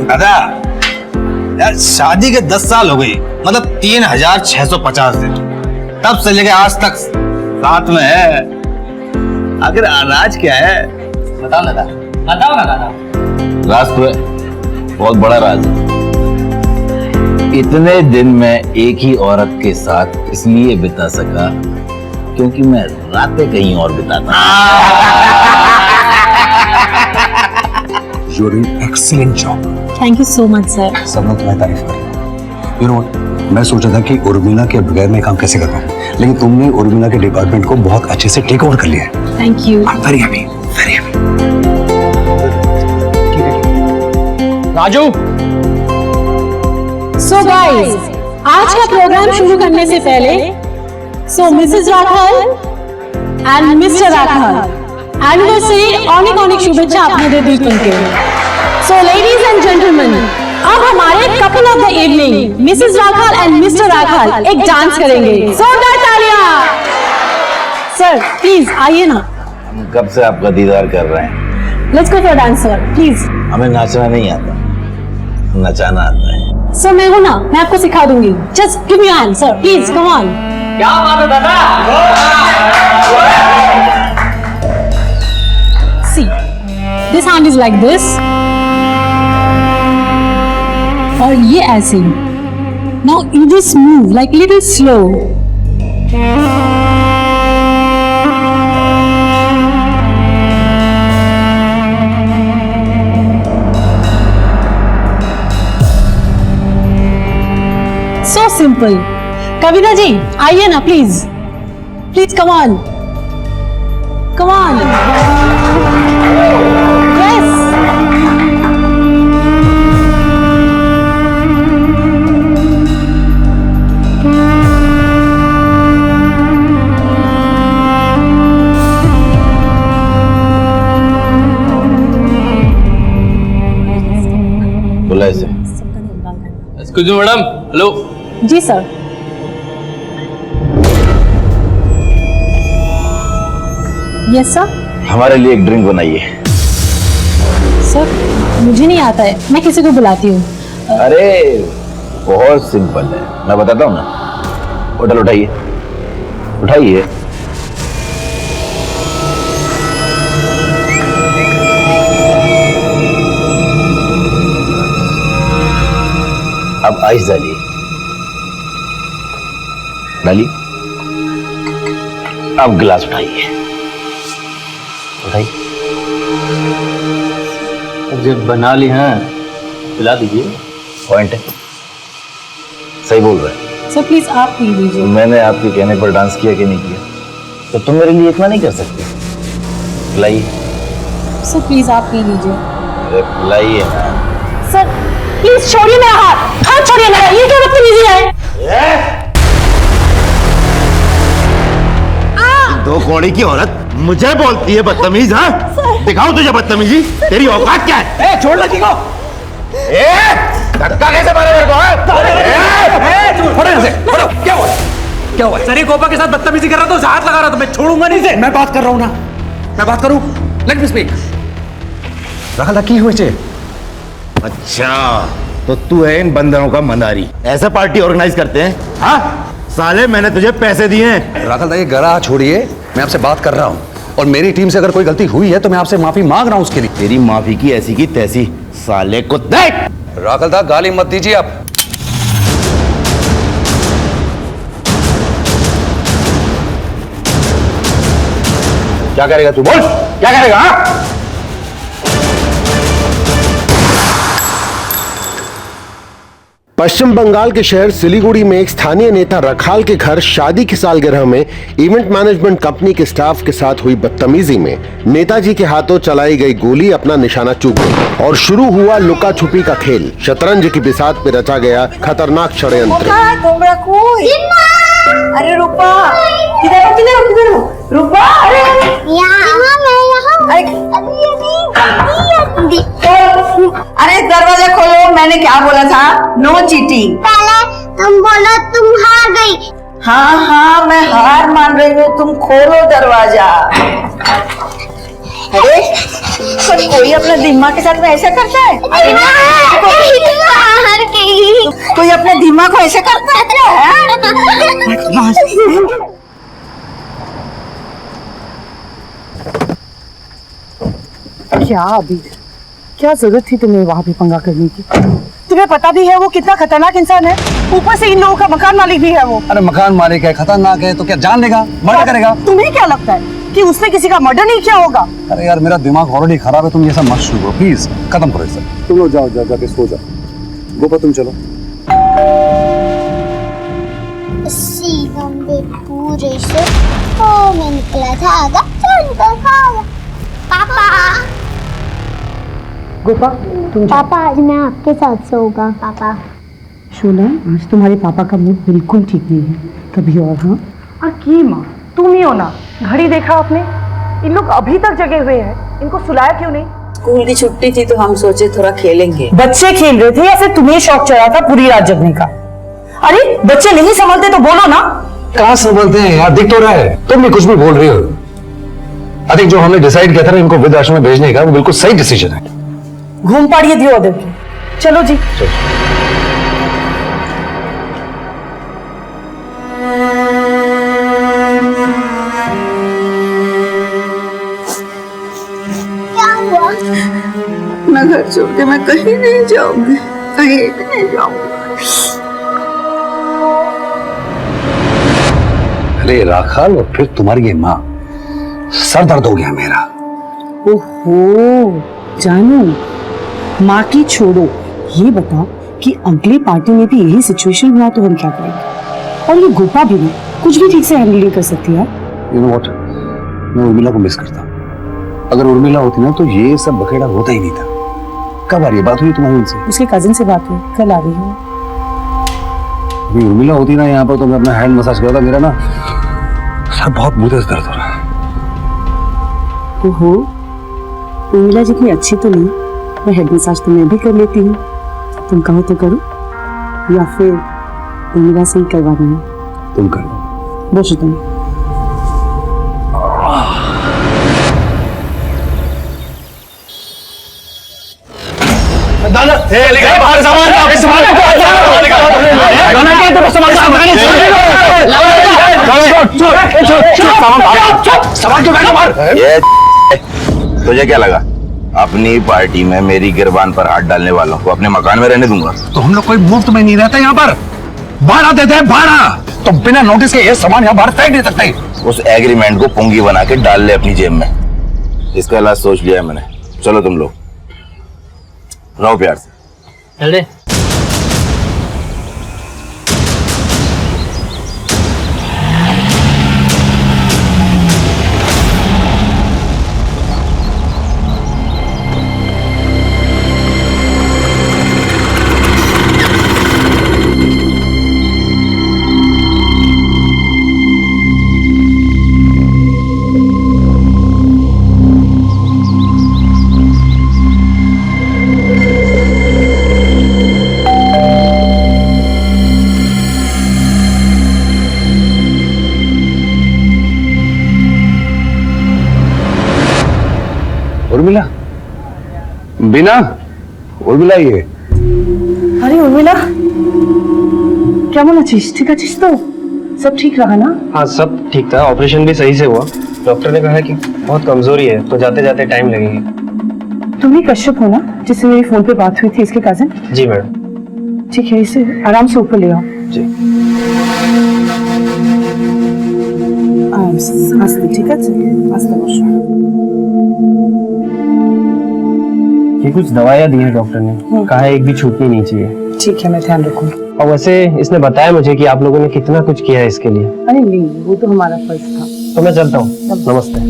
दादा यार शादी के 10 साल हो गई, मतलब 3650 दिन, तब से लेके आज तक साथ में है। आखिर राज क्या है? बताओ दादा, बताओ ना दादा। राज तो है, बहुत बड़ा राज है। इतने दिन मैं एक ही औरत के साथ इसलिए बिता सका क्योंकि मैं रातें कहीं और बिताता। You're doing excellent job. Thank you so much, sir. सब लोग तुम्हारी तारीफ कर रहे हैं। You know what? मैं सोचा था कि उर्मिला के बगैर मैं काम कैसे कर पाऊँ, लेकिन तुमने उर्मिला के डिपार्टमेंट को बहुत अच्छे से टेक ओवर कर लिया है। Thank you. I'm very happy, very happy. Raju, So guys, आज का प्रोग्राम शुरू करने से पहले Mrs Rakhal and Mr Rakhal anniversary अनेक शुभेच्छा अपने दे दी तुमके। सो लेडीज एंड जेंटलमैन, अब हमारे couple of the evening Mrs Rakhal and Mr Rakhal एक डांस करेंगे। जोरदार तालियां। सर प्लीज आइए ना। हम कब से आपका दीदार कर रहे हैं। Let's go for dance sir please. हमें नाचना नहीं आता, नचाना आता है। सर मैं हूं ना, मैं आपको सिखा दूंगी। Just give me your hand sir please, come on. क्या बात है दादा? See, this hand is like this, और ये ऐसे। Now you just move like little slow. So simple. कविता जी आइए ना please, please come on, come on. Yes बोला इसे। Excuse me madam, hello. जी सर। Yes sir. हमारे लिए एक ड्रिंक बनाइए। सर मुझे नहीं आता है, मैं किसी को बुलाती हूँ। अरे बहुत सिंपल है, मैं बताता हूँ ना। होटल उठाइए, उठाइए। अब आइस डालिए, डालिए। अब गिलास उठाइए, उठाइए। जब बना ली हैं पिला दीजिए। पॉइंट है, सही बोल रहे हैं। सर प्लीज आप पी लीजिए। मैंने आपके कहने पर डांस किया कि नहीं किया, तो तुम मेरे लिए इतना नहीं कर सकते। पिलाइए। सर प्लीज आप पी लीजिए। अरे पिलाइए ना। सर प्लीज छोड़िए मेरा हाथ, हाथ छोड़िए मेरा। ये क्या बदतमीजी है? दो कौड़ी की औरत मुझे बोलती है बदतमीज। हाँ दिखाओ तुझे बदतमीजी, तेरी औकात क्या है? छोड़ लड़की को। धक्का कैसे मारे मेरे को? छोड़ो यहाँ से, छोड़ो। क्या हुआ? क्या हुआ? सर ये गोपा के साथ बदतमीजी कर रहा था, उसे हाथ लगा रहा था, मैं छोड़ूंगा नहीं से। मैं बात कर रहा हूँ ना, मैं बात करूँ। Let me speak. राखल की हुए चे? अच्छा तो तू है इन बंदरों का मंदारी, ऐसे पार्टी ऑर्गेनाइज करते हैं? हाँ साले मैंने तुझे पैसे दिए हैं। राखल दा ये गरा छोड़िए, मैं आपसे बात कर रहा हूँ, और मेरी टीम से अगर कोई गलती हुई है तो मैं आपसे माफी मांग रहा हूँ उसके लिए। तेरी माफी की ऐसी की तैसी, साले कुत्ते। राखल दा गाली मत दीजिए आप। क्या करेगा तू? बोल क्या करेगा? हाँ? पश्चिम बंगाल के शहर सिलीगुड़ी में एक स्थानीय नेता रखाल के घर शादी की सालगिरह में इवेंट मैनेजमेंट कंपनी के स्टाफ के साथ हुई बदतमीजी में नेताजी के हाथों चलाई गई गोली अपना निशाना चूक गई और शुरू हुआ लुका छुपी का खेल। शतरंज की बिसात पे रचा गया खतरनाक षड्यंत्र। अरे रूपा, किधर हो किधर हो किधर हो? रूपा अरे अरे दरवाजा खोलो, मैंने क्या बोला था? No cheating. पहले तुम बोलो तुम हार गई। हाँ हाँ मैं हार मान रही हूँ, तुम खोलो दरवाजा। अरे पर कोई अपने दिमाग के साथ में ऐसा करता है? अरे बाहर गई। कोई अपने दिमाग को ऐसे करता है क्या? क्या अभी क्या जरूरत थी तुम्हें वहां पे पंगा करने की? तुम्हें पता भी है वो कितना खतरनाक इंसान है, ऊपर से इन लोगों का मकान मालिक भी है वो। अरे मकान मालिक है, खतरनाक है, तो क्या जान लेगा, मर्डर करेगा? तुम्हें क्या लगता है कि उसने किसी का मर्डर नहीं किया होगा? अरे यार मेरा दिमाग ऑलरेडी खराब है, तुम ये सब मत शुरू करो प्लीज, खत्म करो ये सब। तुम लोग जाओ जाके सो जाओ। गोपा तुम चलो। सीनों में पूरे से ओ में निकला था आगा चल कर खाओ। पापा गोपा तुम जाओ। पापा आज मैं आपके साथ सोऊंगा। पापा सुना, आज तुम्हारे पापा का मूड बिल्कुल ठीक नहीं है, कभी और। हाँ और की माँ तुम ही हो ना, घड़ी देखा आपने? इन लोग अभी तक जगे हुए हैं, इनको सुलाया क्यों नहीं? स्कूल की छुट्टी थी तो हम सोचे थोड़ा खेलेंगे। बच्चे खेल रहे थे या फिर तुम्हें शौक चढ़ा था पूरी रात जगने का? अरे बच्चे नहीं संभलते तो बोलो ना। कहाँ संभलते हैं यार, दिख तो रहा है, तुम भी कुछ भी बोल रही हो। आई थिंक जो हमने डिसाइड किया था ना इनको वृद्धाश्रम में भेजने का, वो बिल्कुल सही डिसीजन है। घूम पाड़िए दियो अदर की। चलो जी क्या हुआ? अपना घर छोड़ के मैं कहीं नहीं जाऊंगी, कहीं भी नहीं जाऊंगी। अरे राखाल और फिर तुम्हारी ये माँ, सर दर्द हो गया मेरा। ओहो जानू, माँ की छोड़ो, ये बताओ कि अगली पार्टी में भी यही सिचुएशन हुआ तो हम क्या करेंगे? और ये गोपा भी नहीं, कुछ भी ठीक से हैंडल नहीं कर सकती यार। यू नो व्हाट, मैं उर्मिला को मिस करता हूँ। अगर उर्मिला होती ना तो ये सब बखेड़ा होता ही नहीं था। कब आ रही है, बात हुई तुम्हारी उनसे? उसके कजिन से बात हुई, कल आ रही है। अभी उर्मिला होती ना यहाँ पर तो मैं अपना हैंड मसाज करता, मेरा ना सर बहुत मुझे दर्द हो रहा है। ओहो, उर्मिला जितनी अच्छी तो नहीं, मैं हेड मसाज तो मैं भी कर लेती हूँ, तुम कहो तो करो, या फिर उर्मिला से ही करवाना है? तुम करो। बोलो तुम। बाहर तुझे क्या लगा अपनी पार्टी में मेरी गिरबान पर हाथ डालने वालों को अपने मकान में रहने दूंगा? तो हम लोग कोई मुफ्त में नहीं रहते यहाँ पर, भाड़ा देते हैं भाड़ा। तो बिना नोटिस के ये सामान यहाँ बाहर फेंक नहीं सकते। उस एग्रीमेंट को पुंगी बना के डाल ले अपनी जेब में। इसका इलाज सोच लिया है मैंने। चलो तुम लोग रहो प्यार से। चल दे। उर्मिला, बिना उर्मिला ये। अरे उर्मिला, কেমন আছিস? ঠিক আছিস তো? सब ठीक रहा ना? हाँ सब ठीक था, ऑपरेशन भी सही से हुआ। डॉक्टर ने कहा कि बहुत कमजोरी है तो जाते जाते टाइम लगेगी। तुम ही कश्यप हो ना जिससे मेरी फोन पे बात हुई थी, इसके कजिन? जी मैडम। ठीक है, इसे आराम से ऊपर ले आओ। जी आराम से, आस्ते, ठीक है? आस्ते बसो। ये कुछ दवाइयाँ दी है डॉक्टर ने, कहा है एक भी छूटनी नहीं चाहिए। ठीक है, मैं ध्यान रखूंगी। और वैसे इसने बताया मुझे कि आप लोगों ने कितना कुछ किया है इसके लिए। अरे नहीं, वो तो हमारा फर्ज था। तो मैं चलता हूँ, नमस्ते।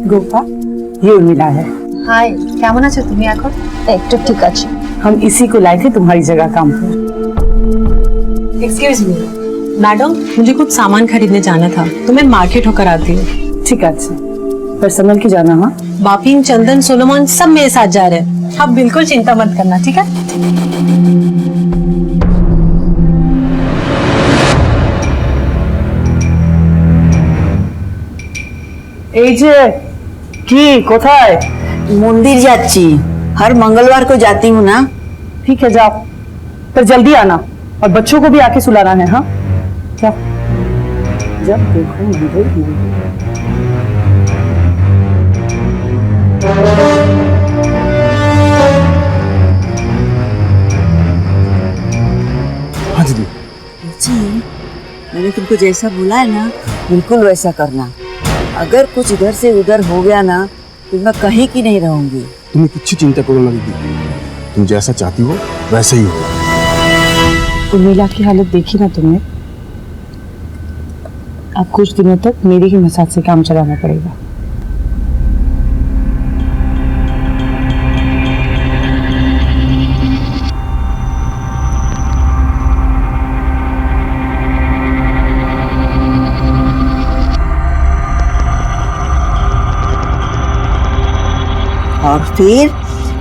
गोपा, ये उर्मिला है। हाय, কেমন আছো তুমি এখন? একটু ঠিক আছে। हम इसी को लाए थे तुम्हारी जगह काम पर। एक्सक्यूज मी मैडम, मुझे कुछ सामान खरीदने जाना था तो मैं मार्केट होकर आती हूँ। ठीक है, पर संभल के जाना। हाँ, बापिन, चंदन, सोलोमन सब मेरे साथ जा रहे हैं, आप बिल्कुल चिंता मत करना, ठीक है? এই যে কি কোথায়? मंदिर जाती हर मंगलवार को जाती हूँ ना। ठीक है जाओ, पर जल्दी आना और बच्चों को भी आके सुलाना है। हाँ जाओ, जब देखो मंदिर मंदिर। हाँ दीदी। जी मैंने तुमको जैसा बोला है ना बिल्कुल वैसा करना। अगर कुछ इधर से उधर हो गया ना तो मैं कहीं की नहीं रहूंगी। तुम्हें कुछ चिंता करो ना दीदी, तुम जैसा चाहती हो वैसा ही होगा। उर्मिला की हालत देखी ना तुमने? अब कुछ दिनों तक मेरी ही मसाज से काम चलाना पड़ेगा। और फिर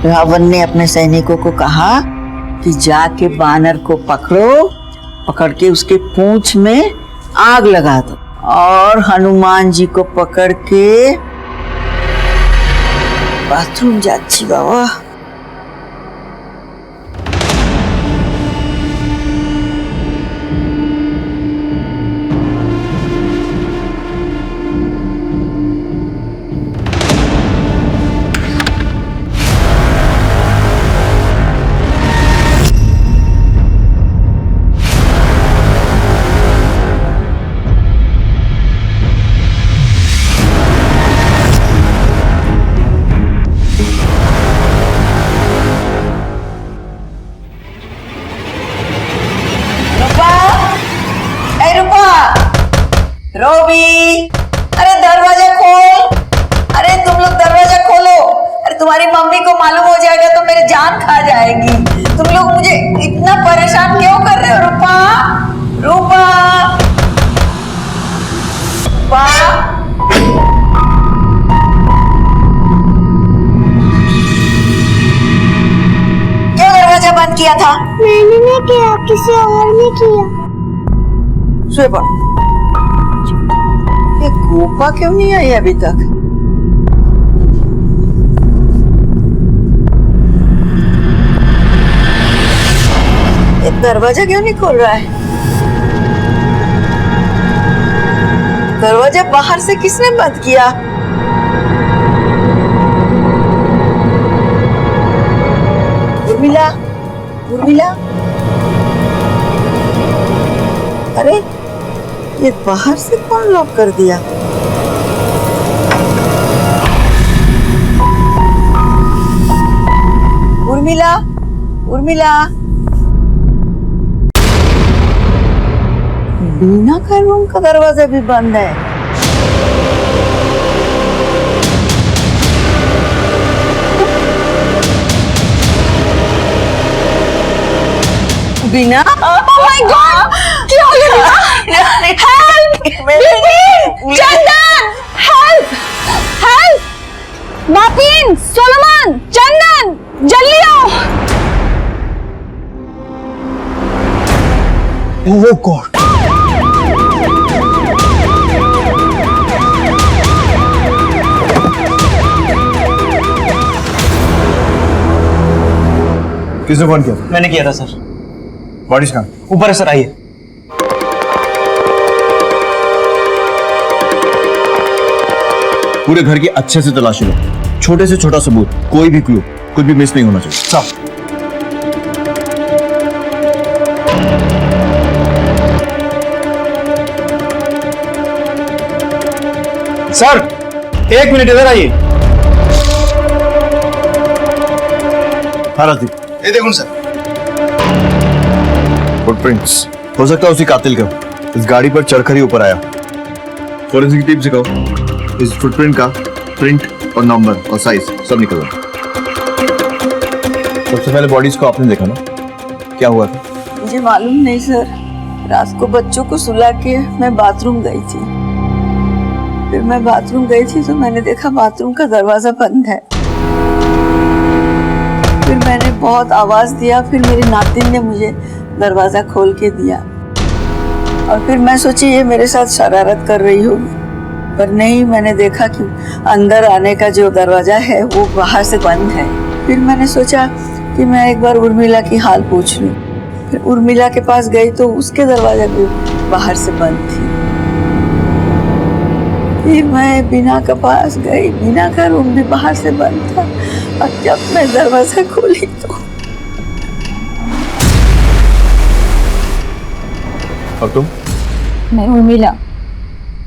रावण ने अपने सैनिकों को कहा कि जाके बानर को पकड़ो, पकड़ के उसके पूंछ में आग लगा दो। और हनुमान जी को पकड़ के बाथरूम जाची बाबा। रोबी, अरे दरवाजा खोल। अरे तुम लोग दरवाजा खोलो। अरे तुम्हारी मम्मी को मालूम हो जाएगा तो मेरी जान खा जाएगी। तुम लोग मुझे इतना परेशान क्यों कर रहे हो? रूपा, रूपा, रूपा। क्यों दरवाजा बंद किया था? मैंने नहीं किया, किसी और ने किया। सोए पड़। ये गोपा क्यों नहीं आई अभी तक? ये दरवाजा क्यों नहीं खोल रहा है? दरवाजा बाहर से किसने बंद किया? उर्मिला, उर्मिला, अरे ये बाहर से कौन लॉक कर दिया? उर्मिला, उर्मिला, बीना का रूम का दरवाजा भी बंद है। बीना, oh my God, क्या हो गया? Help! चंदन! Help! Help! मापिन! सोलोमन! चंदन! जल्दी आओ! Oh God! किसने फोन किया? मैंने किया था सर। बॉडीज कहाँ? ऊपर है सर, आइए। पूरे घर की अच्छे से तलाशी लो, छोटे से छोटा सबूत, कोई भी क्लू, कुछ भी मिस नहीं होना चाहिए। साफ। सर 1 मिनट इधर आइए। हाँ राजीव, ये देखो सर, फुटप्रिंट्स हो सकता है उसी कातिल का। इस गाड़ी पर चढ़कर ही ऊपर आया। फॉरेंसिक टीम से कहो इस फुटप्रिंट का प्रिंट और नंबर और साइज सब निकलवा। सबसे पहले बॉडीज को आपने देखा ना, क्या हुआ था? मुझे मालूम नहीं सर, रात को बच्चों को सुला के मैं बाथरूम गई थी। फिर मैं बाथरूम गई थी तो मैंने देखा बाथरूम का दरवाजा बंद है। फिर मैंने बहुत आवाज दिया, फिर मेरी नातिन ने मुझे दरवाजा खोल के दिया। और फिर मैं सोची ये मेरे साथ शरारत कर रही होगी, पर नहीं, मैंने देखा कि अंदर आने का जो दरवाजा है वो बाहर से बंद है। फिर मैंने सोचा कि मैं एक बार उर्मिला की हाल पूछ लूं। फिर उर्मिला के पास गई तो उसके दरवाजा भी बाहर से बंद थी। फिर मैं बीना के पास गई, बीना का रूम भी बाहर से बंद था। और जब मैं दरवाजा खोली तो और तुम? मैं उर्मिला।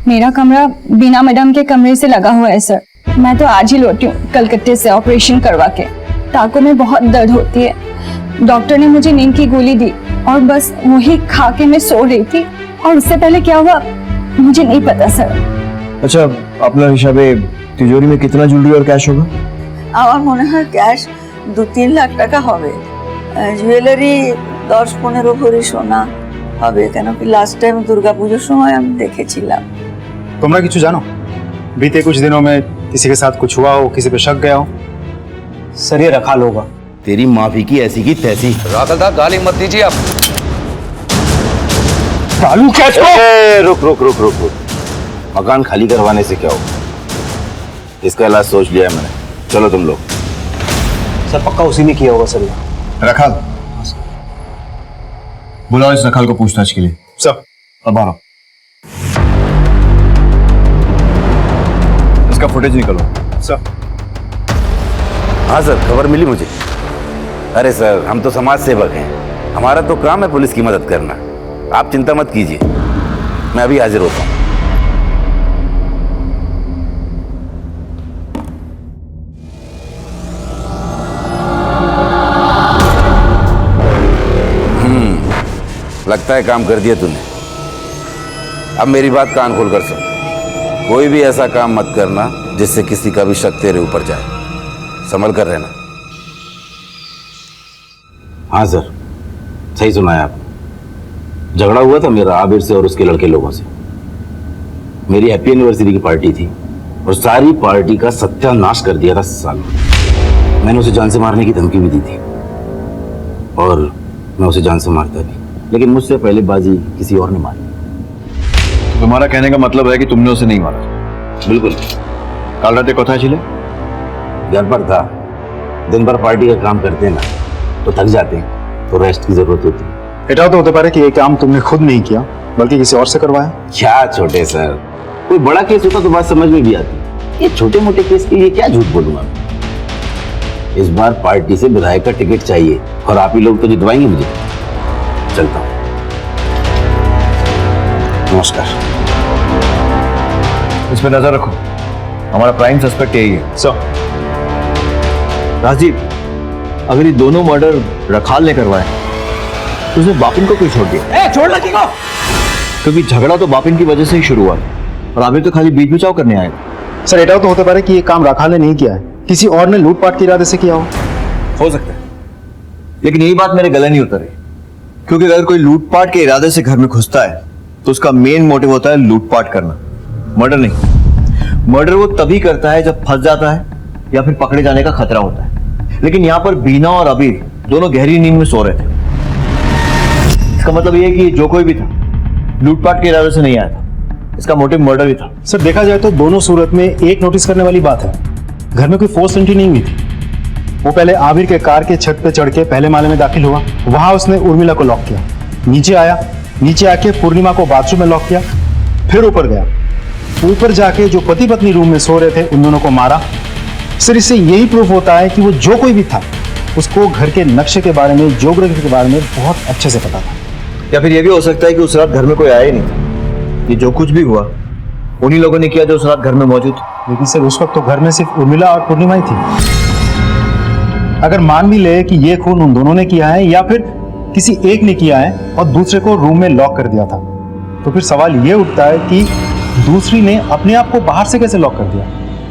मेरा कमरा बीना मैडम के कमरे से लगा हुआ है सर। मैं तो आज ही लौटी हूँ कलकत्ते से ऑपरेशन करवा के। टाँकों में बहुत दर्द होती है। डॉक्टर ने मुझे नींद की गोली दी और बस वही खा के मैं सो रही थी। और उससे पहले क्या हुआ मुझे नहीं पता सर। अच्छा, अपना हिसाबे तिजोरी में कितना ज्वेलरी और कैश होगा? আমার মনে হয় ক্যাশ 2-3 লাখ টাকা হবে। জুয়েলারি 10-15 ভরি সোনা হবে, কেন কি লাস্ট টাইম দুর্গাপূজার সময় আমি দেখেছিলাম। तुमरा किछु जानो? बीते कुछ दिनों में किसी के साथ कुछ हुआ हो, किसी पे शक गया हो? सर ये रखाल होगा। तेरी माफी की ऐसी की तैसी। राखल साहब गाली मत दीजिए आप। चालू कैसे? रुक रुक रुक रुक रुक। मकान खाली करवाने से क्या होगा? इसका इलाज सोच लिया है मैंने। चलो तुम लोग। सर पक्का उसी ने किया होगा सर ये। रखाल, बुलाओ इस रखाल को पूछताछ के लिए। सब अब आ रहा हूं। इसका फुटेज निकालो। सब हाँ सर, खबर मिली मुझे। अरे सर, हम तो समाज सेवक हैं। हमारा तो काम है पुलिस की मदद करना। आप चिंता मत कीजिए, मैं अभी हाजिर होता हूँ। लगता है काम कर दिया तूने। अब मेरी बात कान खोल कर सुन। कोई भी ऐसा काम मत करना जिससे किसी का भी शक तेरे ऊपर जाए। संभल कर रहना। हाँ सर, सही सुना है आपने। झगड़ा हुआ था मेरा आबिर से और उसके लड़के लोगों से। मेरी हैप्पी एनिवर्सरी की पार्टी थी और सारी पार्टी का सत्यानाश कर दिया था साल। मैंने उसे जान से मारने की धमकी भी दी थी और मैं उसे जान से मारता भी, लेकिन मुझसे पहले बाजी किसी और ने मारी। तुम्हारा कहने का मतलब है कि तुमने उसे नहीं मारा? बिल्कुल। काल रात कथा छिले? घर पर था। दिन भर पार्टी का काम करते हैं ना, तो थक जाते हैं, तो रेस्ट की जरूरत होती है। एटा तो होता पारे कि ये काम तुमने खुद नहीं किया बल्कि किसी और से करवाया। क्या छोटे सर, कोई बड़ा केस होता तो बात समझ में भी आती। ये छोटे मोटे केस के लिए क्या झूठ बोलूंगा। इस बार पार्टी से विधायक का टिकट चाहिए और आप ही लोग तो जितवाएंगे मुझे। चलता हूं। नमस्कार। इस पर नजर रखो, हमारा प्राइम सस्पेक्ट यही है। सर राजीव, अगर ये दोनों मर्डर रखाल ने करवाए तो उसने बापिन को क्यों छोड़ दिया? छोड़ लगी को। क्योंकि झगड़ा तो बापिन की वजह से ही शुरू हुआ और आबिर तो खाली बीच बचाव करने आए। सर, एटा तो होता पारे कि ये काम रखाल ने नहीं किया है, किसी और ने लूटपाट के इरादे से किया हो सकता है, लेकिन यही बात मेरे गले नहीं उतरी। क्योंकि अगर कोई लूटपाट के इरादे से घर में घुसता है तो उसका मेन मोटिव होता है लूटपाट करना, मर्डर नहीं। मर्डर वो तभी करता है जब फंस जाता है या फिर पकड़े जाने का खतरा होता है। लेकिन यहाँ पर बीना और अबीर दोनों गहरी नींद में सो रहे थे। इसका मतलब ये है कि जो कोई भी था लूटपाट के इरादे से नहीं आया था, इसका मोटिव मर्डर ही था। सर, देखा जाए तो दोनों सूरत में एक नोटिस करने वाली बात है। घर में कोई फोर्स एंट्री नहीं हुई थी। वो पहले आबिर के कार के छत पे चढ़ के पहले माले में दाखिल हुआ। वहां उसने उर्मिला को लॉक किया। नीचे आया, नीचे आके पूर्णिमा को बाथरूम में लॉक किया। फिर ऊपर गया, ऊपर जाके जो पति पत्नी रूम में सो रहे थे उन दोनों को मारा। सर, इससे यही प्रूफ होता है कि वो जो कोई भी था उसको घर के नक्शे के बारे में, ज्योग्राफी के बारे में बहुत अच्छे से पता था। या फिर यह भी हो सकता है कि उस रात घर में कोई आया ही नहीं था। ये जो कुछ भी हुआ उन्हीं लोगों ने किया जो उस रात घर में मौजूद थे। लेकिन सर, उस वक्त तो घर में सिर्फ उर्मिला और पूर्णिमा ही थी। अगर मान भी ले कि ये खून उन दोनों ने किया है या फिर किसी एक ने किया है और दूसरे को रूम में लॉक कर दिया था, तो फिर सवाल ये उठता है कि दूसरी ने अपने आप को बाहर से कैसे लॉक कर दिया?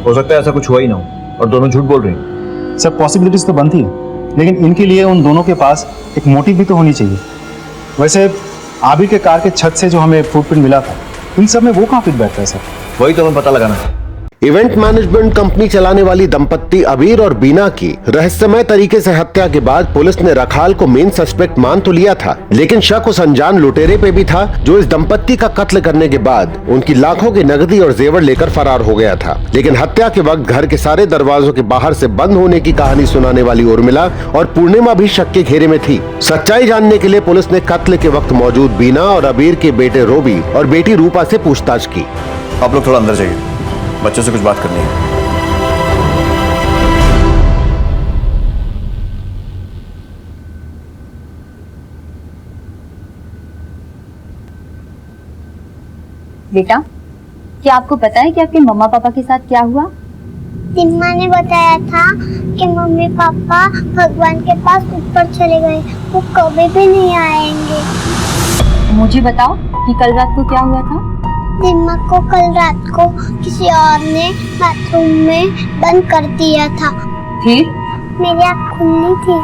हो सकता है ऐसा कुछ हुआ ही ना हो और दोनों झूठ बोल रहे हैं। सर, पॉसिबिलिटीज तो बनती है, लेकिन इनके लिए उन दोनों के पास एक मोटिव भी तो होनी चाहिए। वैसे आबिर के कार के छत से जो हमें फुटप्रिंट मिला था, इन सब में वो कहाँ फिट बैठता है सर? वही तो हमें पता लगाना है। इवेंट मैनेजमेंट कंपनी चलाने वाली दंपत्ति अबीर और बीना की रहस्यमय तरीके से हत्या के बाद पुलिस ने रखाल को मेन सस्पेक्ट मान तो लिया था, लेकिन शक उस अनजान लुटेरे पे भी था जो इस दंपत्ति का कत्ल करने के बाद उनकी लाखों की नकदी और जेवर लेकर फरार हो गया था। लेकिन हत्या के वक्त घर के सारे दरवाजों के बाहर से बंद होने की कहानी सुनाने वाली उर्मिला और पूर्णिमा भी शक के घेरे में थी। सच्चाई जानने के लिए पुलिस ने कत्ल के वक्त मौजूद बीना और अबीर के बेटे रोबी और बेटी रूपा से पूछताछ की। आप लोग थोड़ा अंदर जाइए, बच्चों से कुछ बात करनी है। बेटा, क्या आपको पता है कि आपके मम्मा पापा के साथ क्या हुआ? सिम्मा ने बताया था कि मम्मी पापा भगवान के पास ऊपर चले गए, वो कभी भी नहीं आएंगे। मुझे बताओ कि कल रात को क्या हुआ था? सिम्मा को कल रात को किसी और ने बाथरूम में बंद कर दिया था। फिर? मेरी आँख खुली थी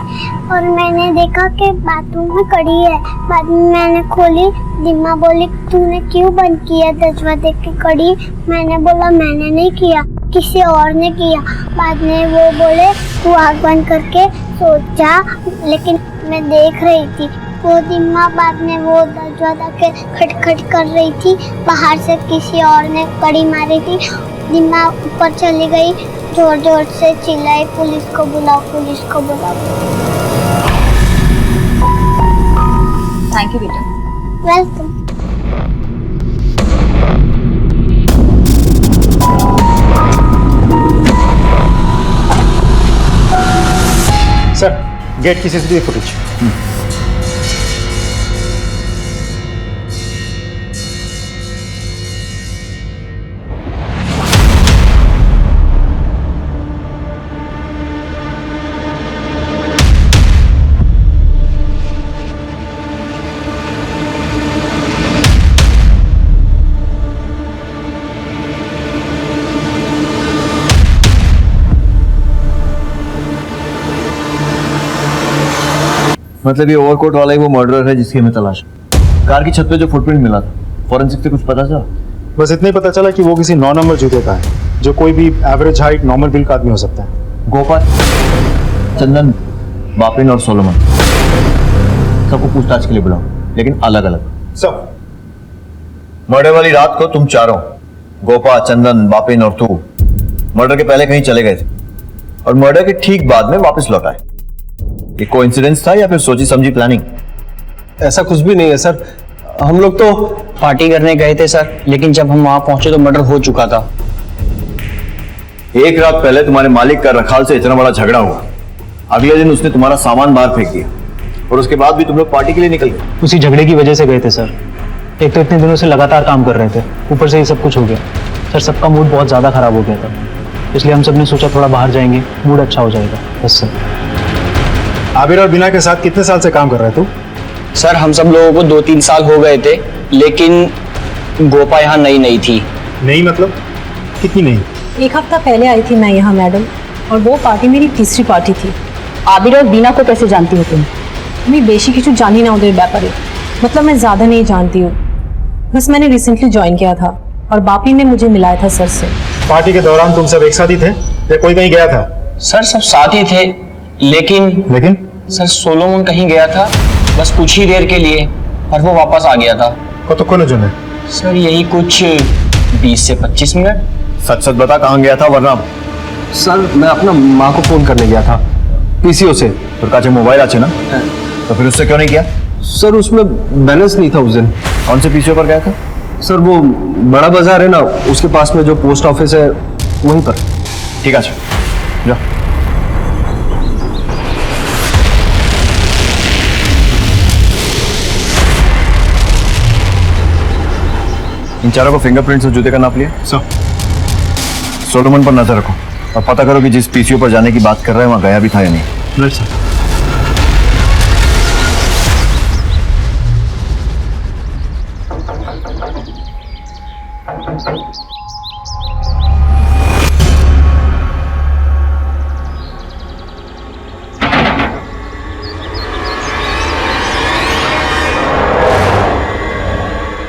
और मैंने देखा कि बाथरूम में कड़ी है। बाद में मैंने खोली, दिम्मा बोली तूने क्यों बंद किया दरवाजे की कड़ी? मैंने बोला मैंने नहीं किया, किसी और ने किया। बाद में वो बोले तू आँख बंद करके सो जा, लेकिन मैं देख रही थी वो दिम्मा बाद में वो दरवाजा के खटखट कर रही थी, बाहर से किसी और ने कड़ी मारी थी। दिम्मा ऊपर चली गई, जोर जोर से चिल्लाई पुलिस को बुलाओ, पुलिस को बुलाओ। थैंक यू बेटा। वेलकम। सर, गेट की सीसीटीवी फुटेज। मतलब ये ओवरकोट वाला ही वो मर्डरर है जिसकी हमें तलाश है। कार की छत पे जो फुटप्रिंट मिला था, फॉरेंसिक से कुछ पता चला? बस इतना ही पता चला कि वो किसी 9 नंबर जूते का है, जो कोई भी एवरेज हाइट नॉर्मल बिल्ड का आदमी हो सकता है। गोपाल, चंदन, बापिन और सोलोमन सबको पूछताछ के लिए बुलाओ, लेकिन अलग अलग। सब मर्डर वाली रात को तुम चारों, गोपा, चंदन, बापिन और तू, मर्डर के पहले कहीं चले गए थे और मर्डर के ठीक बाद में वापस लौट आए। ये कोइंसिडेंस था या फिर सोची समझी प्लानिंग? ऐसा कुछ भी नहीं है सर, हम लोग तो पार्टी करने गए थे सर, लेकिन जब हम वहां पहुंचे तो मर्डर हो चुका था। एक रात पहले तुम्हारे मालिक का रखाल से इतना बड़ा झगड़ा हुआ, अगले दिन उसने तुम्हारा सामान बाहर फेंक दिया और उसके बाद भी तुम लोग पार्टी के लिए निकल गए। उसी झगड़े की वजह से गए थे सर। एक तो इतने दिनों से लगातार काम कर रहे थे, ऊपर से ये सब कुछ हो गया। सर, सबका मूड बहुत ज्यादा खराब हो गया था, इसलिए हम सब ने सोचा थोड़ा बाहर जाएंगे, मूड अच्छा हो जाएगा। बस सर। आबिर और बीना के साथ कितने साल से काम कर रहे तू? सर, हम सब लोगों को 2-3 साल हो गए थे, लेकिन गोपा यहाँ नई थी। नहीं मतलब कितनी नहीं? 1 हफ्ता पहले आई थी मैं यहाँ मैडम, और वो पार्टी मेरी तीसरी पार्टी थी। आबिर और बीना को कैसे जानती हो तुम? मैं बेशी কিছু জানি না ওদের ব্যাপারে, मतलब मैं ज्यादा नहीं जानती हूँ, बस मैंने रिसेंटली ज्वाइन किया था और बापी ने मुझे मिलाया था सर से। पार्टी के दौरान तुम सब एक साथ ही थे या कोई कहीं गया था? सर, सब साथ ही थे, लेकिन सर सोलोमन कहीं गया था, बस कुछ ही देर के लिए, और वो वापस आ गया था। तो कौन है? सर, यही कुछ 20 से 25 मिनट। सच सच बता, कहाँ गया था? वरना सर, मैं अपना माँ को फोन करने गया था पीसीओ से। तो काचे मोबाइल आचे ना, तो फिर उससे क्यों नहीं किया? सर, उसमें बैलेंस नहीं था उस दिन। कौन से पीसीओ पर गया था? सर, वो बड़ा बाजार है ना, उसके पास में जो पोस्ट ऑफिस है वहीं पर। ठीक है, जा। इन चारों को फिंगरप्रिंट्स और जूते का नाप लिया। सोलोमन पर नजर रखो और पता करो कि जिस पीसीओ पर जाने की बात कर रहे हैं वहां गया भी था या नहीं। सर।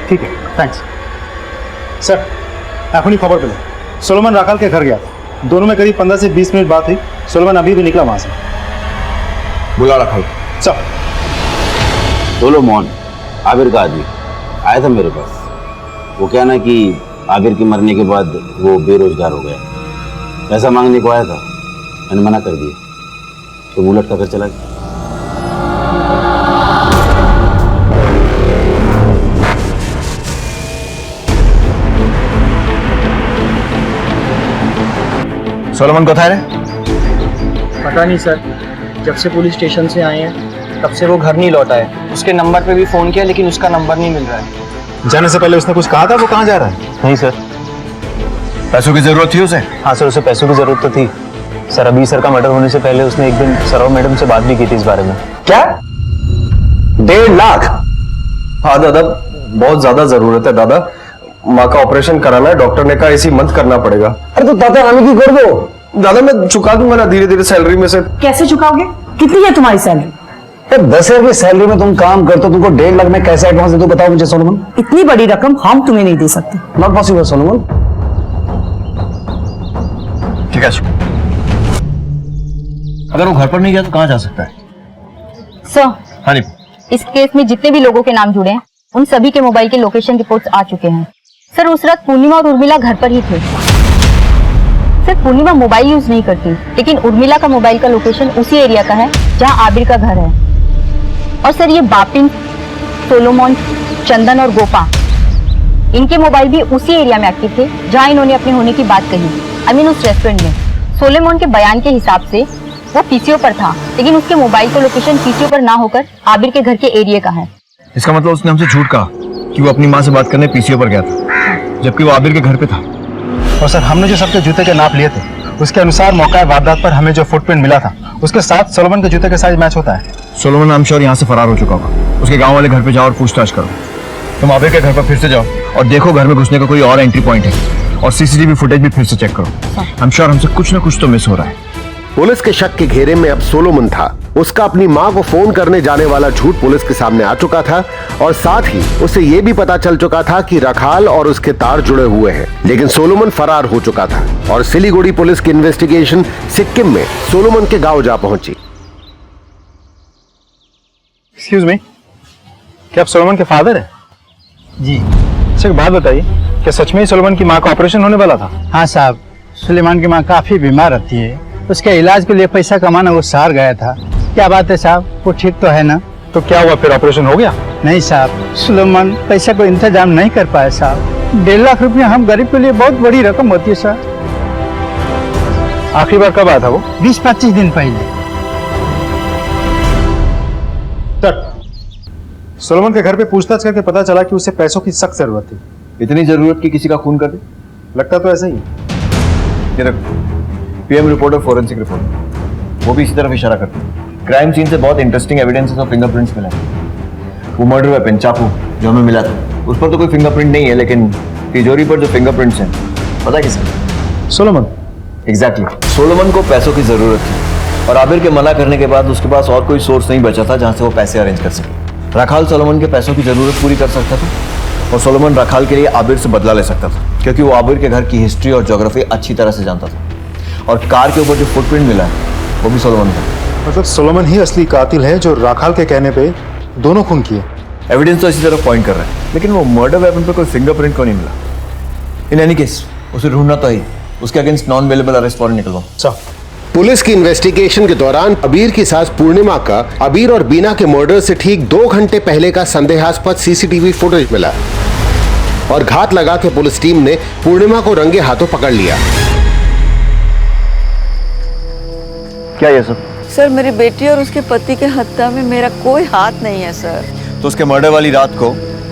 ঠিক আছে, থ্যাঙ্কস স্যার। এখনই খবর পেলাম सोलोमन राखाल के घर गया। दोनों में करीब 15 से 20 मिनट बात हुई। सोलोमन अभी भी निकला वहां से। बुला राखाल। चल। सोलोमन आबिर का आदमी आया था मेरे पास। वो क्या ना कि आबिर के मरने के बाद वो बेरोजगार हो गया। पैसा मांगने को आया था, मैंने मना कर दिया तो बुलेट का घर चला गया। सोलोमन को था रे? पता नहीं सर, जब से पुलिस स्टेशन से आए हैं तब से वो घर नहीं लौटा है। उसके नंबर पे भी फोन किया लेकिन उसका नंबर नहीं मिल रहा है। जाने से पहले उसने कुछ कहा था वो कहाँ जा रहा है? नहीं सर। पैसों की जरूरत थी उसे? हाँ सर, उसे पैसों की जरूरत तो थी सर। अभी सर का मर्डर होने से पहले उसने एक दिन सर और मैडम से बात भी की थी इस बारे में। क्या? 1.5 लाख? हाँ दादा, बहुत ज्यादा जरूरत है दादा। माँ का ऑपरेशन कराना है, डॉक्टर ने कहा ऐसी मत करना पड़ेगा। अरे तो दादा हमें की कर दो दादा, मैं चुका दूंगा ना धीरे धीरे सैलरी में से। कैसे चुकाओगे? कितनी है तुम्हारी सैलरी? 10,000 की सैलरी में तुम काम करते हो, तुमको 1.5 लाख में कैसे एडवांस दे दूं बताओ मुझे सोलोमन। इतनी बड़ी रकम हम तुम्हें नहीं दे सकते। Not possible Solomon. ठीक है, अगर वो घर पर नहीं गया तो कहाँ जा सकता है? सर, हाँ नहीं, इस केस में जितने भी लोगों के नाम जुड़े हैं उन सभी के मोबाइल के लोकेशन रिपोर्ट्स आ चुके हैं। सर, उस रात पूर्णिमा और उर्मिला घर पर ही थे। सर, पूर्णिमा मोबाइल यूज नहीं करती, लेकिन उर्मिला का मोबाइल का लोकेशन उसी एरिया का है जहां आबिर का घर है। और सर, ये बापिन, सोलोमन, चंदन और गोपा, इनके मोबाइल भी उसी एरिया में एक्टिव थे जहां इन्होंने अपने होने की बात कही। उस रेस्टोरेंट में सोलोमन के बयान के हिसाब से वो पीसीओ पर था, लेकिन उसके मोबाइल का लोकेशन पीसीओ पर ना होकर आबिर के घर के एरिया का है। इसका मतलब उसने हमसे झूठ कहा कि वो अपनी माँ से बात करने पीसीओ पर गया था, जबकि वो आबिर के घर पे था। और सर, हमने जो सबके जूते के नाप लिए थे उसके अनुसार मौका वारदात पर हमें जो फुटप्रिंट मिला था उसके साथ सोलोमन के जूते के साइज मैच होता है। सोलोमन आई एम श्योर यहाँ से फरार हो चुका होगा। उसके गांव वाले घर पे जाओ और पूछताछ करो। तुम आबिर के घर पर फिर से जाओ और देखो घर में घुसने का कोई और एंट्री पॉइंट है, और सीसीटीवी फुटेज भी फिर से चेक करो। आई एम श्योर हमसे कुछ ना कुछ तो मिस हो रहा है। पुलिस के शक के घेरे में अब सोलोमन था। उसका अपनी मां को फोन करने जाने वाला झूठ पुलिस के सामने आ चुका था, और साथ ही उसे यह भी पता चल चुका था कि राखाल और उसके तार जुड़े हुए हैं। लेकिन सोलोमन फरार हो चुका था और सिलीगुड़ी पुलिस की इन्वेस्टिगेशन सिक्किम में सोलोमन के गांव जा पहुंची। एक्सक्यूज मी, क्या आप सोलोमन के फादर हैं? जी। अच्छा, एक बात बताइए, क्या सच में ही सोलोमन की माँ का ऑपरेशन होने वाला था? हाँ साहब, सुलेमान की माँ काफी बीमार रहती है, उसके इलाज के लिए पैसा कमाना वो शहर गया था। क्या बात है साहब, वो ठीक तो है ना? तो क्या हुआ, फिर ऑपरेशन हो गया? नहीं साहब, सुलेमान पैसा को इंतजाम नहीं कर पाया साहब। 1.5 लाख रुपया हम गरीब के लिए बहुत बड़ी रकम होती है साहब। आखिरी बार कब आया था वो? 20-25 दिन पहले। सर, सोलोमन के घर पे पूछताछ करके पता चला कि उसे पैसों की सख्त जरूरत थी। इतनी जरूरत की किसी का खून कर दे? लगता तो ऐसा ही। ये रखो, पीएम रिपोर्ट और फोरेंसिक रिपोर्ट, वो भी इसी तरफ इशारा करते हैं। क्राइम सीन से बहुत इंटरेस्टिंग एविडेंसेस और फिंगरप्रिंट्स मिले। वो मर्डर वेपन चाकू जो हमें मिला था उस पर तो कोई फिंगरप्रिंट नहीं है, लेकिन तिजोरी पर जो फिंगरप्रिंट्स हैं पता है किसके? सोलोमन। एग्जैक्टली, सोलोमन को पैसों की जरूरत थी और आबिर के मना करने के बाद उसके पास और कोई सोर्स नहीं बचा था जहां से वो पैसे अरेंज कर सके। राखाल सोलोमन के पैसों की जरूरत पूरी कर सकता था और सोलोमन राखाल के लिए आबिर से बदला ले सकता था, क्योंकि वो आबिर के घर की हिस्ट्री और ज्योग्राफी अच्छी तरह से जानता था। और कार के ऊपर जो फुटप्रिंट मिला है वो भी सोलोमन का। मतलब सोलोमन ही असली कातिल है जो राखाल के कहने पे दोनों खून किए। एविडेंस तो इसी तरफ पॉइंट कर रहा है, लेकिन वो मर्डर वेपन पे कोई फिंगरप्रिंट को नहीं मिला। इन एनी केस उसे ढूंढना तो है, उसके against non available arrest warrant निकलवाओ। पुलिस की इन्वेस्टिगेशन के दौरान अबीर की सास पूर्णिमा का अबीर और बीना के मर्डर से ठीक 2 घंटे पहले का संदेहास्पद सीसीटीवी फुटेज मिला और घात लगा के पुलिस टीम ने पूर्णिमा को रंगे हाथों पकड़ लिया। क्या ये सब? सर, मेरी बेटी और उसके पति के हत्या में मेरा कोई हाथ नहीं है सर। तो उसके मर्डर वाली रात को,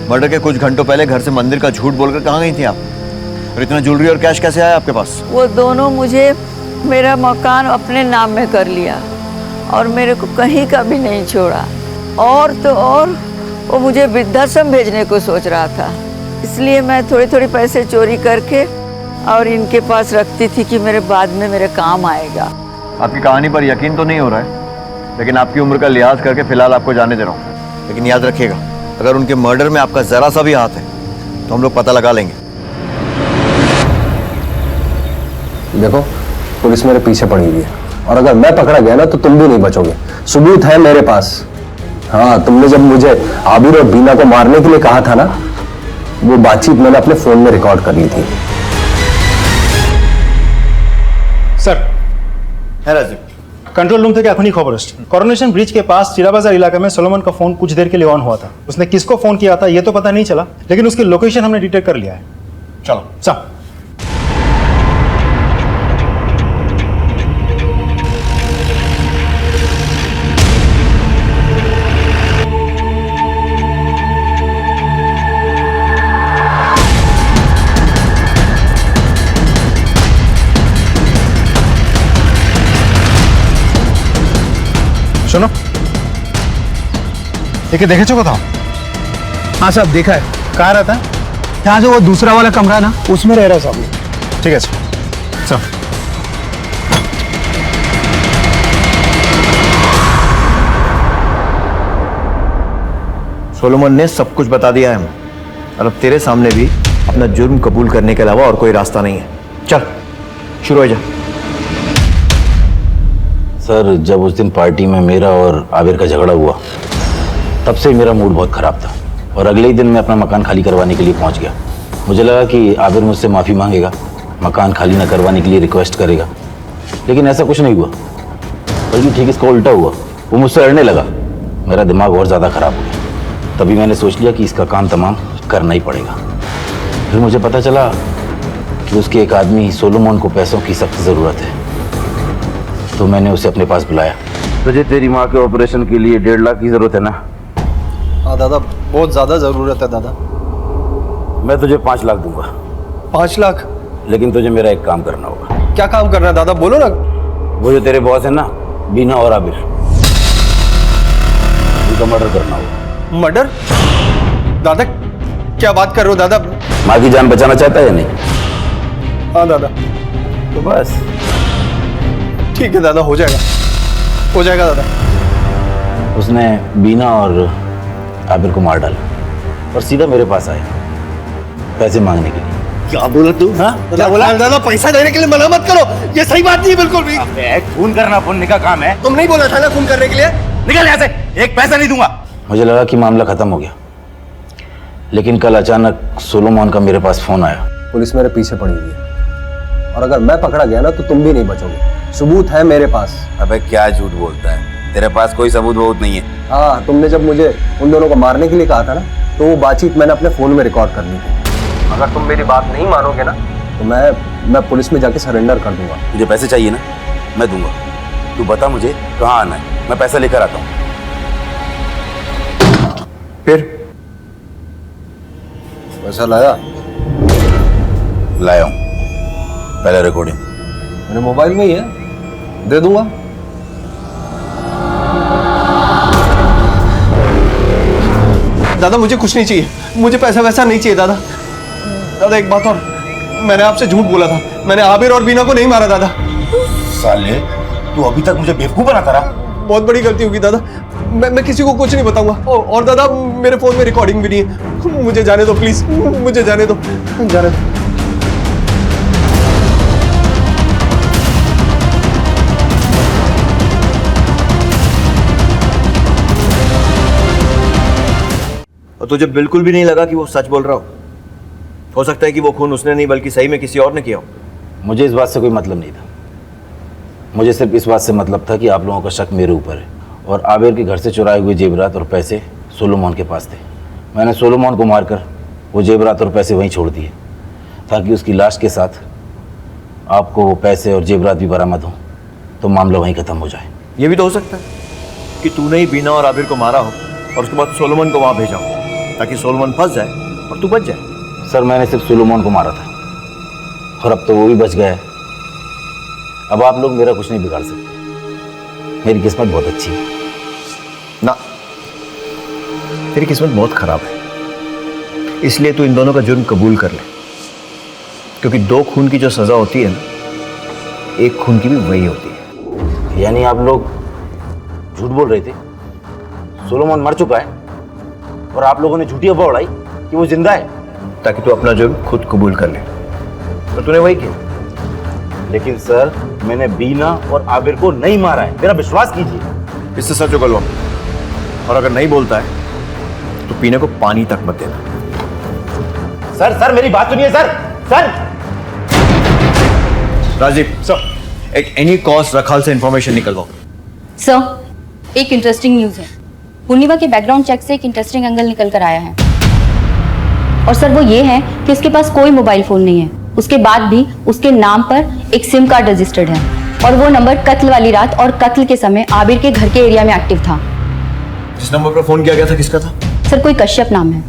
मर्डर के कुछ घंटों पहले घर से मंदिर का झूठ बोलकर कहाँ गई थी आप? और इतना ज्वेलरी और कैश कैसे आया आपके पास? वो दोनों मुझे मेरा मकान अपने नाम में कर लिया और मेरे को कहीं का भी नहीं छोड़ा। और तो और वो मुझे वृद्धाश्रम भेजने को सोच रहा था, इसलिए मैं थोड़ी थोड़ी पैसे चोरी करके और इनके पास रखती थी कि मेरे बाद में मेरे काम आएगा। आपकी कहानी पर यकीन तो नहीं हो रहा है, लेकिन आपकी उम्र का लिहाज करके फिलहाल आपको जाने दे रहा हूँ। लेकिन याद रखिएगा, अगर उनके मर्डर में आपका जरा सा भी हाथ है तो हम लोग पता लगा लेंगे। देखो, पुलिस मेरे पीछे पड़ी हुई है और अगर मैं पकड़ा गया ना तो तुम भी नहीं बचोगे। सबूत है मेरे पास। हाँ, तुमने जब मुझे आबिर और बीना को मारने के लिए कहा था ना, वो बातचीत मैंने अपने फोन में रिकॉर्ड कर ली थी। सर, है राजीव, कंट्रोल रूम থেকে এখনই খবর আসছে করোনেশন ব্রিज के पास चिरा बाजार इलाके में सोलोमन का फोन कुछ देर के लिए ऑन हुआ था। उसने किसको फोन किया था ये तो पता नहीं चला, लेकिन उसकी लोकेशन हमने डिटेक्ट कर लिया है। चलो चल। শোনো, একে দেখেছো কোথাও? हाँ साहब देखा है। कहाँ रहता है? यहाँ जो वो दूसरा वाला कमरा है ना, उसमें रह रहा है साहब। ठीक है चल। सोलोमन ने सब कुछ बता दिया है और अब तेरे सामने भी अपना जुर्म कबूल करने के अलावा और कोई रास्ता नहीं है। चल शुरू हो जा। सर, जब उस दिन पार्टी में मेरा और आबिर का झगड़ा हुआ तब से मेरा मूड बहुत ख़राब था और अगले ही दिन मैं अपना मकान खाली करवाने के लिए पहुंच गया। मुझे लगा कि आबिर मुझसे माफ़ी मांगेगा, मकान खाली न करवाने के लिए रिक्वेस्ट करेगा, लेकिन ऐसा कुछ नहीं हुआ, बल्कि ठीक इसका उल्टा हुआ। वो मुझसे अड़ने लगा। मेरा दिमाग और ज़्यादा ख़राब हो गया। तभी मैंने सोच लिया कि इसका काम तमाम करना ही पड़ेगा। फिर मुझे पता चला कि उसके एक आदमी सोलोमन को पैसों की सख्त ज़रूरत है, तो मैंने उसे अपने पास बुलाया। तुझे तेरी माँ के ऑपरेशन के लिए 1.5 लाख की ज़रूरत है ना? हाँ दादा, बहुत ज्यादा जरूरत है दादा। मैं तुझे 5 लाख दूंगा। 5 लाख? लेकिन तुझे मेरा एक काम करना होगा। क्या काम करना है दादा, बोलो ना। वो जो तेरे बॉस है ना, बीना और आबिर, उनका मर्डर करना होगा। मर्डर? दादा क्या बात कर रहे हो दादा? माँ की जान बचाना चाहता है या नहीं? हाँ दादा। तो बस ठीक है दादा, हो जाएगा, हो जाएगा दादा। उसने बीना और आबिर को मार डाला और सीधा मेरे पास आया पैसे मांगने के लिए। क्या बोला तू? हाँ? क्या बोला? दादा पैसा देने के लिए मना मत करो, ये सही बात नहीं है बिल्कुल भी। खून करना पुण्य का काम है। तुम नहीं बोला था ना खून करने के लिए? निकल यहाँ से, एक पैसा नहीं दूंगा। मुझे लगा कि मामला खत्म हो गया, लेकिन कल अचानक सोलोमन का मेरे पास फोन आया। पुलिस मेरे पीछे पड़ी हुई है और अगर मैं पकड़ा गया ना तो तुम भी नहीं बचोगे। सबूत है मेरे पास। अबे क्या झूठ बोलता है, तेरे पास कोई सबूत बहुत नहीं है। हाँ, तुमने जब मुझे उन दोनों को मारने के लिए कहा था ना, तो वो बातचीत मैंने अपने फोन में रिकॉर्ड कर ली थी। अगर तुम मेरी बात नहीं मानोगे ना तो मैं पुलिस में जाके सरेंडर कर दूंगा। तुझे पैसे चाहिए ना, मैं दूंगा। तू बता मुझे कहाँ आना है, मैं पैसा लेकर आता हूँ। फिर पैसा लाया? लाया हूँ, पहले रिकॉर्डिंग मेरे मोबाइल में ही है, दे दूंगा। दादा मुझे कुछ नहीं चाहिए, मुझे पैसा वैसा नहीं चाहिए दादा। दादा एक बात और, मैंने आपसे झूठ बोला था, मैंने आबिर और बीना को नहीं मारा दादा। साले, तू अभी तक मुझे बेवकूफ बनाता रहा। बहुत बड़ी गलती होगी दादा, मैं किसी को कुछ नहीं बताऊंगा। और दादा मेरे फोन में रिकॉर्डिंग भी नहीं है। मुझे जाने दो प्लीज, मुझे जाने दो, जाने दो। और तुझे बिल्कुल भी नहीं लगा कि वो सच बोल रहा हो सकता है कि वो खून उसने नहीं बल्कि सही में किसी और ने किया हो। मुझे इस बात से कोई मतलब नहीं था। मुझे सिर्फ इस बात से मतलब था कि आप लोगों का शक मेरे ऊपर है और आबिर के घर से चुराए हुए जेवरात और पैसे सोलोमन के पास थे। मैंने सोलोमन को मारकर वो जेवरात और पैसे वहीं छोड़ दिए ताकि उसकी लाश के साथ आपको वो पैसे और जेवरात भी बरामद हों, तो मामला वहीं ख़त्म हो जाए। ये भी तो हो सकता है कि तूने ही बीना और आबिर को मारा हो और उसके बाद सोलोमन को वहां भेजा हो ताकि सोलोमन फंस जाए और तू बच जाए। सर, मैंने सिर्फ सोलोमन को मारा था और अब तो वो भी बच गया है। अब आप लोग मेरा कुछ नहीं बिगाड़ सकते। मेरी किस्मत बहुत अच्छी है। ना, तेरी किस्मत बहुत खराब है, इसलिए तू इन दोनों का जुर्म कबूल कर ले, क्योंकि 2 खून की जो सजा होती है ना, 1 खून की भी वही होती है। यानी आप लोग झूठ बोल रहे थे, सोलोमन मर चुका है और आप लोगों ने झूठी अफवाह उड़ाई कि वो जिंदा है ताकि तू अपना जुर्म खुद कबूल कर ले, तो तूने वही किया। लेकिन सर मैंने बीना और आबिर को नहीं मारा है, मेरा विश्वास कीजिए। इससे सच उगलवा, और अगर नहीं बोलता है तो पीने को पानी तक मत देना। सर मेरी बात सुनिए सर। राजीव सर, एक एनी कॉस्ट रखाल से इंफॉर्मेशन निकलवाओ। सर, एक इंटरेस्टिंग न्यूज है। पूर्णिमा के बैकग्राउंड चेक से एक इंटरेस्टिंग एंगल निकल कर आया है, और सर वो ये है कि उसके पास कोई मोबाइल फोन नहीं है। उसके बाद भी उसके नाम पर एक सिम कार्ड रजिस्टर्ड है, और वो नंबर कत्ल वाली रात और कत्ल के समय आबिर के घर के एरिया में एक्टिव था। जिस नंबर पर फोन किया गया था किसका था? सर, कोई कश्यप नाम है।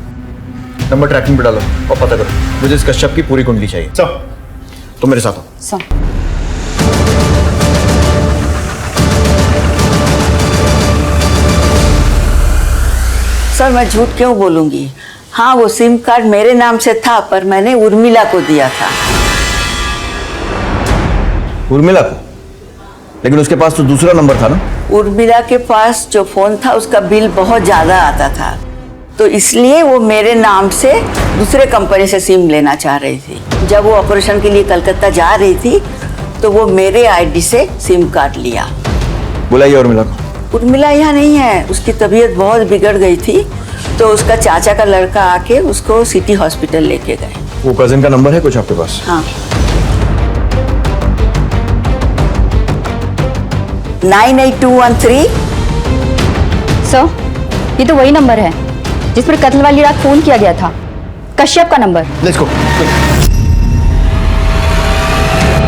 नंबर ट्रैकिंग पे डालो और पता करो। मुझे इस कश्यप की पूरी कुंडली चाहिए। सर, तो मेरे साथ आओ। सर, सर मैं झूठ क्यों बोलूंगी? हाँ, वो सिम कार्ड मेरे नाम से था, पर मैंने उर्मिला को दिया था। उर्मिला को? लेकिन उसके पास तो दूसरा नंबर था ना? उर्मिला के पास जो फोन था उसका बिल बहुत ज्यादा आता था, तो इसलिए वो मेरे नाम से दूसरे कंपनी से सिम लेना चाह रही थी। जब वो ऑपरेशन के लिए कलकत्ता जा रही थी तो वो मेरे आईडी से सिम कार्ड लिया। बुलाइए उर्मिला को। उर्मिला यहाँ नहीं है, उसकी तबीयत बहुत बिगड़ गई थी, तो उसका चाचा का लड़का आके उसको सिटी हॉस्पिटल लेके गए। वो कजिन का नंबर है कुछ आपके पास? हाँ, 98213। सर, ये तो वही नंबर है जिस पर कत्ल वाली रात फोन किया गया था, कश्यप का number. Let's go.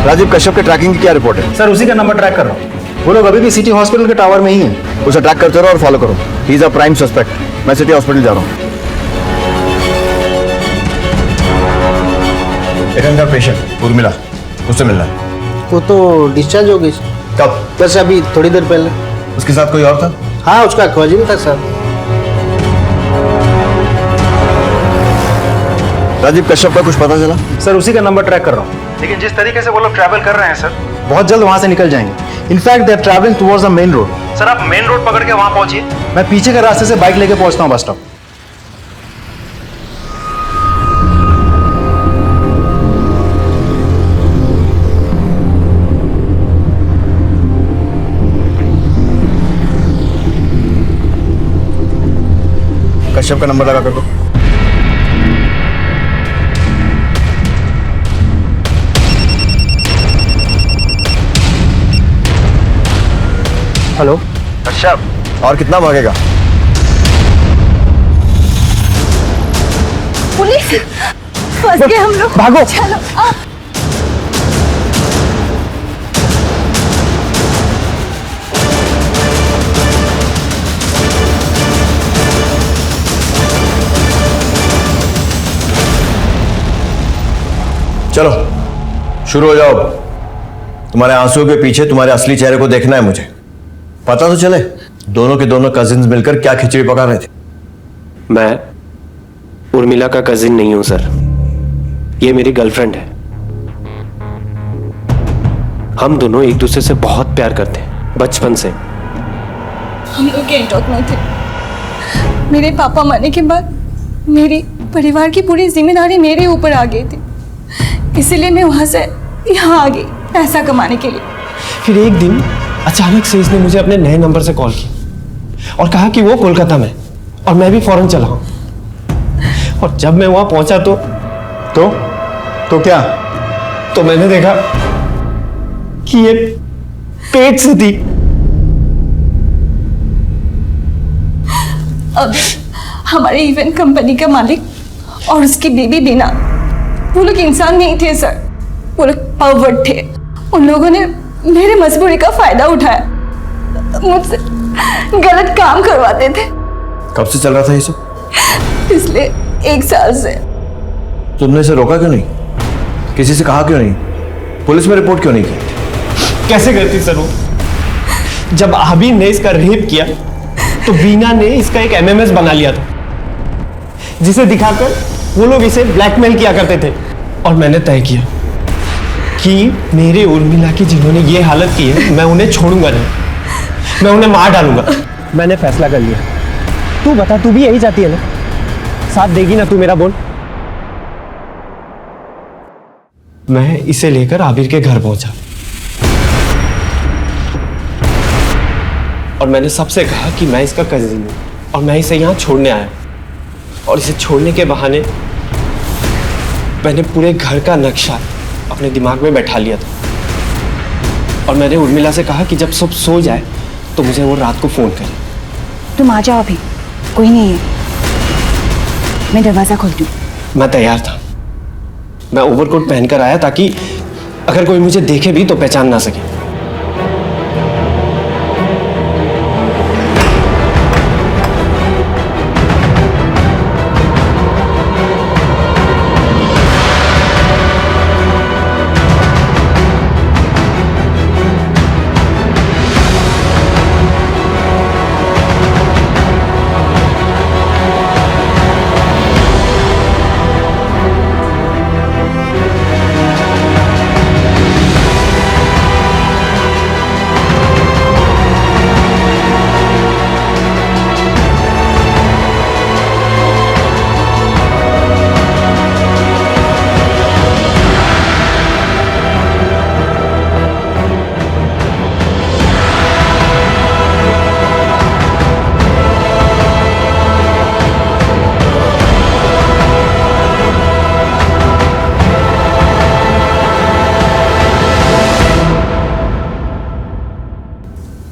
Rajeev, Kashyap के ट्रैकिंग की क्या रिपोर्ट है? सर उसी का नंबर ट्रैक कर रहा हूँ। वो लोग अभी भी सिटी हॉस्पिटल के टावर में ही हैं। उसे ट्रैक करते रहो और फॉलो करो। He is a prime suspect. मैं सिटी हॉस्पिटल जा रहा हूँ। एक पेशेंट उर्मिला, उससे मिलना है। वो तो डिस्चार्ज हो गई। कब? बस अभी थोड़ी देर पहले। उसके साथ कोई और था? हाँ, उसका खोजी भी था सर। राजीव, कश्यप का कुछ पता चला? सर उसी का नंबर ट्रैक कर रहा हूँ, लेकिन जिस तरीके से वो लोग ट्रैवल कर रहे हैं सर, बहुत जल्द वहां से निकल जाएंगे। In fact they are travelling towards the main road. Sir आप मेन रोड पकड़ के वहां पहुंचिए, मैं पीछे के रास्ते से बाइक लेके पहुंचता हूँ बस स्टॉप। कश्यप का नंबर लगा कर दो। हेलो कश्यप, और कितना भागेगा? पुलिस, फंस गए हम लोग। भागो। चलो चलो शुरू हो जाओ। तुम्हारे आंसुओं के पीछे तुम्हारे असली चेहरे को देखना है मुझे। पता तो चले दोनों के दोनों कजिन्स मिलकर क्या खिचड़ी पका रहे थे। मैं उर्मिला का कजिन नहीं हूं सर, ये मेरी गर्लफ्रेंड है। हम दोनों एक दूसरे से बहुत प्यार करते हैं बचपन से। हम लोग गैंगटॉक में थे। मेरे पापा मरने के बाद मेरी परिवार की पूरी जिम्मेदारी मेरे ऊपर आ गई थी, इसीलिए मैं वहां से यहाँ आ गई पैसा कमाने के लिए। फिर एक दिन अचानक से इसने मुझे अपने नए नंबर से कॉल की और कहा कि वो कोलकाता में और मैं भी फौरन चला हूं। और जब मैं वहां पहुंचा तो क्या? तो मैंने देखा कि ये पेट से थी। अब हमारे इवेंट कंपनी का मालिक और उसकी बेबी बीना, वो लोग इंसान नहीं थे सर, वो लोग परवर्ट थे। उन लोगों ने मेरे मजबूरी का फायदा उठाया, मुझसे गलत काम करवाते थे। कब से चल रहा था ये सब? पिछले 1 साल से। तुमने इसे रोका क्यों नहीं? किसी से कहा क्यों नहीं? पुलिस में रिपोर्ट क्यों नहीं की? कैसे करती सर वो? जब आबिर ने इसका रेप किया तो वीना ने इसका एक एमएमएस बना लिया था, जिसे दिखाकर वो लोग इसे ब्लैकमेल किया करते थे। और मैंने तय किया कि मेरे उर्मिला की जिन्होंने ये हालत की है, मैं उन्हें छोड़ूंगा नहीं, मैं उन्हें मार डालूंगा। मैंने फैसला कर लिया। तू बता, तू भी यही चाहती है ना? साथ देगी ना तू मेरा? बोल। मैं इसे लेकर आबिर के घर पहुंचा। और मैंने सबसे कहा कि मैं इसका कजिन हूँ और मैं इसे यहाँ छोड़ने आया हूँ। और इसे छोड़ने के बहाने मैंने पूरे घर का नक्शा अपने दिमाग में बैठा लिया था। और मैंने उर्मिला से कहा कि जब सब सो जाए तो मुझे वो रात को फोन करे। तुम आ जाओ अभी, कोई नहीं है, मैं दरवाजा खोल दूँ। मैं तैयार था। मैं ओवरकोट पहनकर आया ताकि अगर कोई मुझे देखे भी तो पहचान ना सके।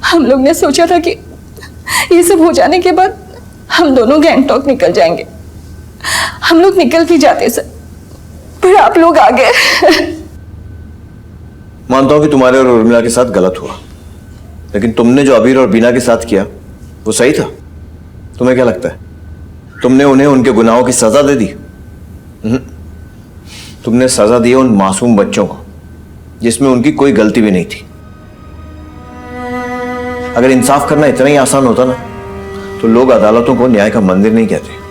हम लोग ने सोचा था कि ये सब हो जाने के बाद हम दोनों गैंगटॉक निकल जाएंगे। हम लोग निकल भी जाते सर, पर आप लोग आ गए। मानता हूं कि तुम्हारे और उर्मिला के साथ गलत हुआ, लेकिन तुमने जो अबीर और बीना के साथ किया वो सही था। तुम्हें क्या लगता है तुमने उन्हें उनके गुनाहों की सजा दे दी? तुमने सजा दी उन मासूम बच्चों को जिसमें उनकी कोई गलती भी नहीं थी। अगर इंसाफ करना इतना ही आसान होता ना तो लोग अदालतों को न्याय का मंदिर नहीं कहते।